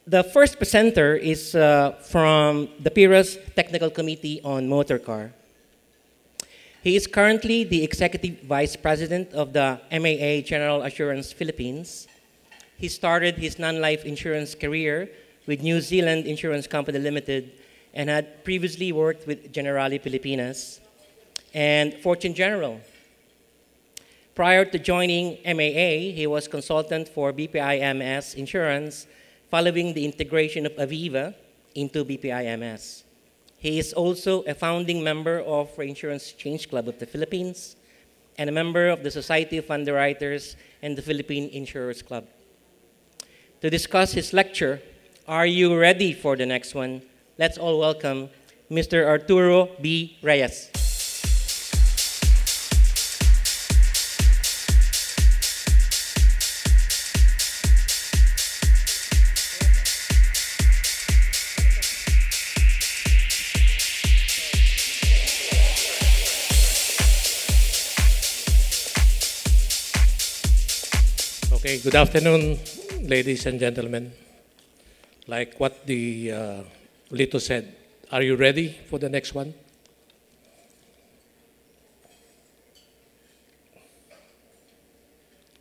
The first presenter is from the PIRA's Technical Committee on Motor Car. He is currently the Executive Vice President of the MAA General Assurance Philippines. He started his non-life insurance career with New Zealand Insurance Company Limited and had previously worked with Generali Pilipinas and Fortune General. Prior to joining MAA, he was consultant for BPI-MS Insurance following the integration of Aviva into BPI-MS. He is also a founding member of Reinsurance Change Club of the Philippines and a member of the Society of Underwriters and the Philippine Insurers Club. To discuss his lecture, Are You Ready for the Next One? Let's all welcome Mr. Arturo B. Reyes. Okay, good afternoon, ladies and gentlemen. Like what the Lito said, are you ready for the next one?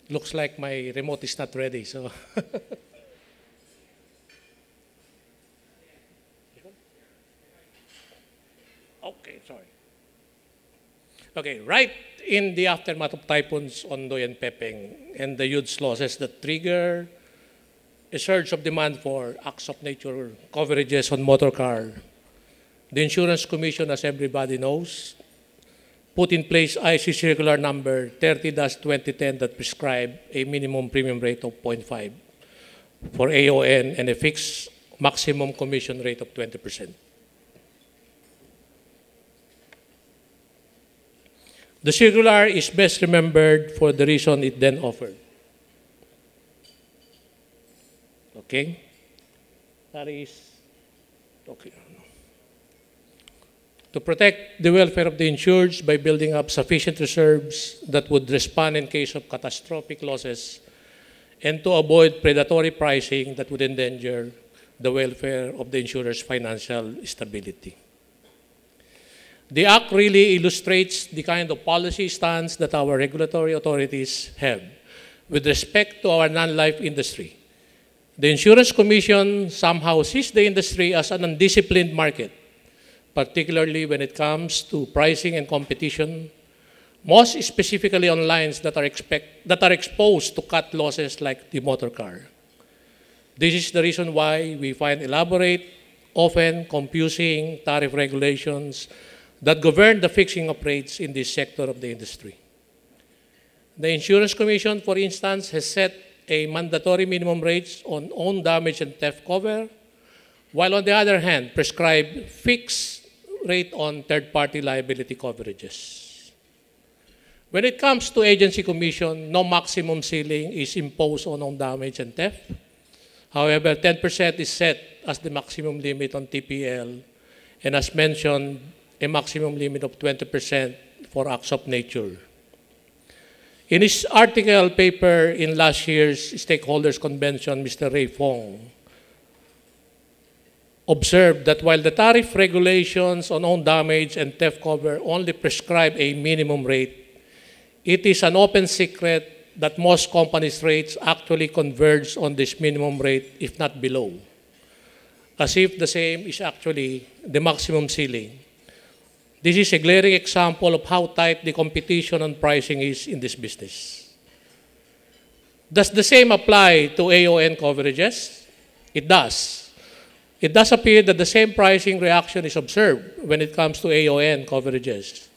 Looks like my remote is not ready, so. Okay, sorry. Okay, right in the aftermath of typhoons Ondoy and Pepeng and the huge losses that trigger a surge of demand for acts of nature coverages on motor car, the Insurance Commission, as everybody knows, put in place IC Circular Number 30-2010 that prescribed a minimum premium rate of 0.5 for AON and a fixed maximum commission rate of 20%. The circular is best remembered for the reason it then offered. Okay? That is, okay. To protect the welfare of the insureds by building up sufficient reserves that would respond in case of catastrophic losses and to avoid predatory pricing that would endanger the welfare of the insurer's financial stability. The Act really illustrates the kind of policy stance that our regulatory authorities have with respect to our non-life industry. The Insurance Commission somehow sees the industry as an undisciplined market, particularly when it comes to pricing and competition, most specifically on lines that are exposed to cat losses like the motor car. This is the reason why we find elaborate, often confusing tariff regulations that govern the fixing of rates in this sector of the industry. The Insurance Commission, for instance, has set a mandatory minimum rates on own damage and theft cover, while on the other hand, prescribe fixed rate on third-party liability coverages. When it comes to agency commission, no maximum ceiling is imposed on own damage and theft. However, 10% is set as the maximum limit on TPL, and as mentioned, a maximum limit of 20% for acts of nature. In his article paper in last year's Stakeholders Convention, Mr. Ray Fong observed that while the tariff regulations on own damage and theft cover only prescribe a minimum rate, it is an open secret that most companies' rates actually converge on this minimum rate, if not below, as if the same is actually the maximum ceiling. This is a glaring example of how tight the competition on pricing is in this business. Does the same apply to AON coverages? It does. It does appear that the same pricing reaction is observed when it comes to AON coverages.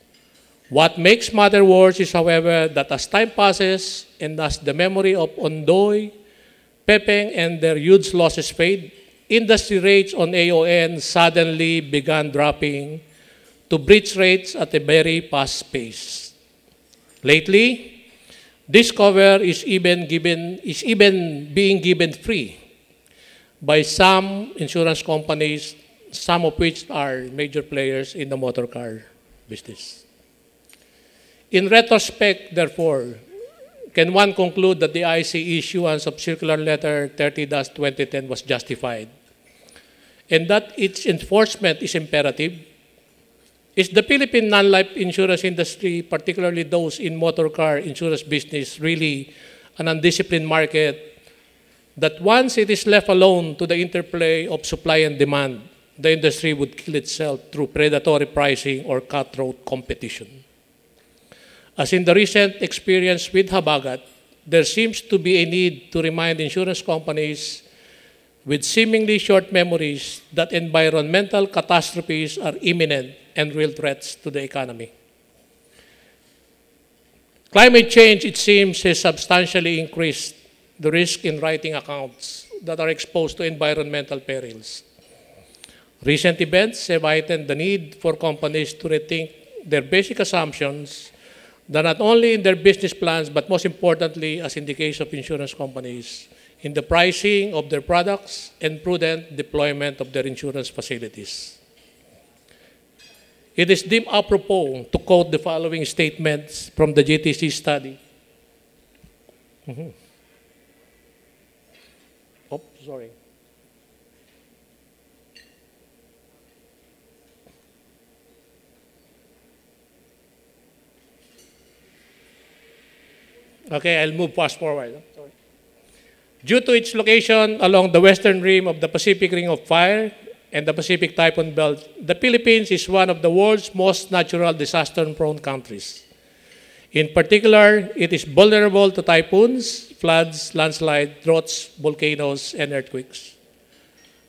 What makes matters worse is, however, that as time passes and as the memory of Ondoy, Pepeng, and their huge losses fade, industry rates on AON suddenly began dropping to breach rates at a very fast pace. Lately, this cover is even being given free by some insurance companies, some of which are major players in the motor car business. In retrospect, therefore, can one conclude that the IC issuance of Circular Letter 30-2010 was justified, and that its enforcement is imperative? Is the Philippine non-life insurance industry, particularly those in motor car insurance business, really an undisciplined market that once it is left alone to the interplay of supply and demand, the industry would kill itself through predatory pricing or cutthroat competition? As in the recent experience with Habagat, there seems to be a need to remind insurance companies with seemingly short memories that environmental catastrophes are imminent and real threats to the economy. Climate change, it seems, has substantially increased the risk in writing accounts that are exposed to environmental perils. Recent events have heightened the need for companies to rethink their basic assumptions, that not only in their business plans, but most importantly, as in the case of insurance companies, in the pricing of their products and prudent deployment of their insurance facilities. It is deemed apropos to quote the following statements from the GTC study. Oh, sorry. Okay, I'll move fast forward. Sorry. Due to its location along the western rim of the Pacific Ring of Fire and the Pacific Typhoon Belt, the Philippines is one of the world's most natural disaster-prone countries. In particular, it is vulnerable to typhoons, floods, landslides, droughts, volcanoes, and earthquakes.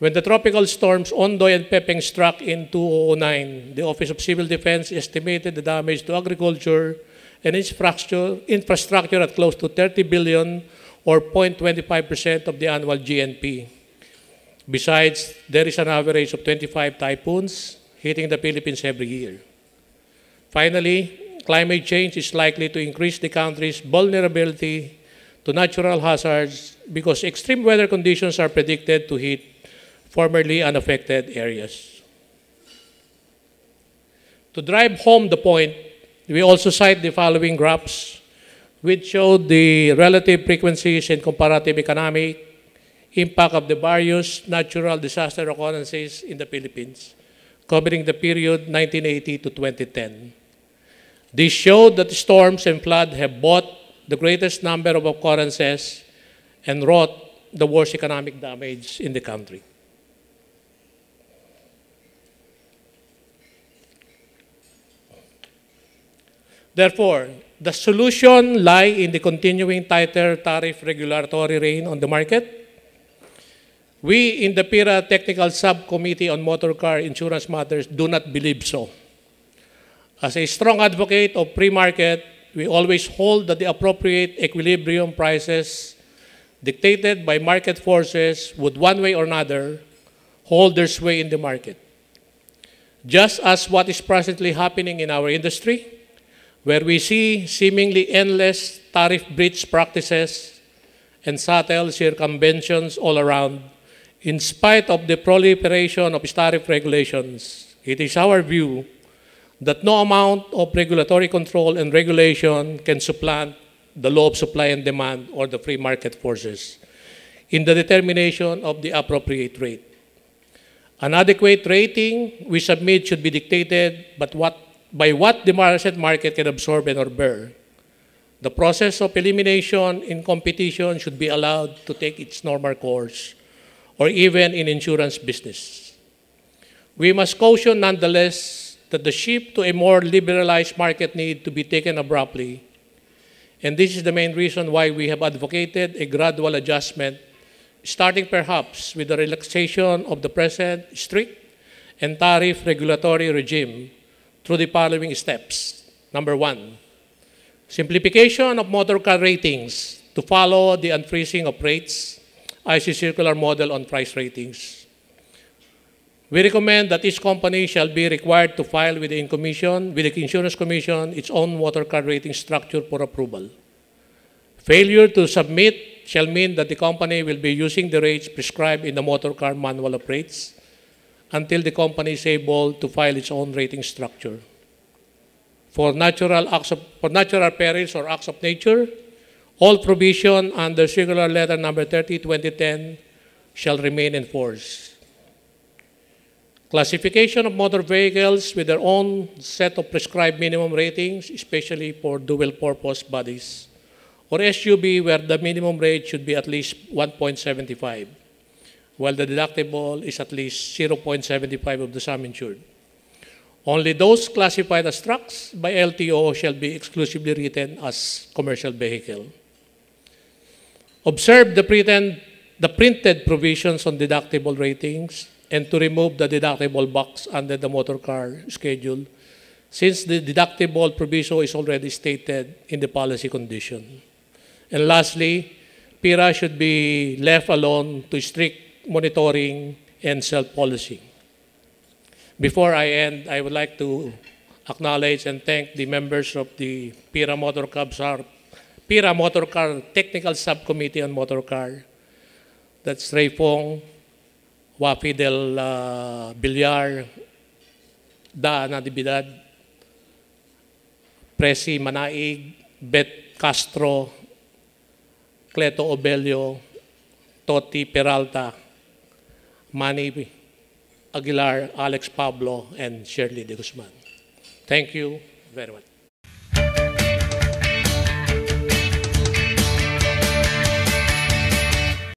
When the tropical storms Ondoy and Pepeng struck in 2009, the Office of Civil Defense estimated the damage to agriculture and infrastructure at close to 30 billion or 0.25% of the annual GNP. Besides, there is an average of 25 typhoons hitting the Philippines every year. Finally, climate change is likely to increase the country's vulnerability to natural hazards because extreme weather conditions are predicted to hit formerly unaffected areas. To drive home the point, we also cite the following graphs, which show the relative frequencies and comparative economic impact of the various natural disaster occurrences in the Philippines, covering the period 1980 to 2010. These show that storms and flood have brought the greatest number of occurrences and wrought the worst economic damage in the country. Therefore, the solution lies in the continuing tighter tariff regulatory rein on the market. We in the PIRA Technical Subcommittee on Motor Car Insurance Matters do not believe so. As a strong advocate of free market, we always hold that the appropriate equilibrium prices dictated by market forces would one way or another hold their sway in the market. Just as what is presently happening in our industry, where we see seemingly endless tariff breach practices and subtle circumventions all around, in spite of the proliferation of tariff regulations, it is our view that no amount of regulatory control and regulation can supplant the law of supply and demand or the free market forces in the determination of the appropriate rate. An adequate rating, we submit, should be dictated by what the asset market can absorb and or bear. The process of elimination in competition should be allowed to take its normal course, or even in insurance business. We must caution nonetheless that the shift to a more liberalized market need to be taken abruptly, and this is the main reason why we have advocated a gradual adjustment, starting perhaps with the relaxation of the present strict and tariff regulatory regime through the following steps. Number one, simplification of motor car ratings to follow the unfreezing of rates, IC circular model on price ratings. We recommend that each company shall be required to file with the Insurance Commission its own motor car rating structure for approval. Failure to submit shall mean that the company will be using the rates prescribed in the motor car manual of rates until the company is able to file its own rating structure. For natural perils or acts of nature, All provision under Circular Letter Number 30/2010 shall remain in force. Classification of motor vehicles with their own set of prescribed minimum ratings, especially for dual-purpose bodies, or SUV where the minimum rate should be at least 1.75, while the deductible is at least 0.75 of the sum insured. Only those classified as trucks by LTO shall be exclusively written as commercial vehicle. Observe the printed provisions on deductible ratings and to remove the deductible box under the motor car schedule, since the deductible proviso is already stated in the policy condition. And lastly, PIRA should be left alone to strict monitoring and self-policy. Before I end, I would like to acknowledge and thank the members of the PIRA Motor Car Technical Subcommittee on Motor Car. That's Ray Fong, Wafi del Villar, Da Natividad, Presi Manaig, Beth Castro, Cleto Obelio, Toti Peralta, Manny Aguilar, Alex Pablo, and Shirley de Guzman. Thank you very much.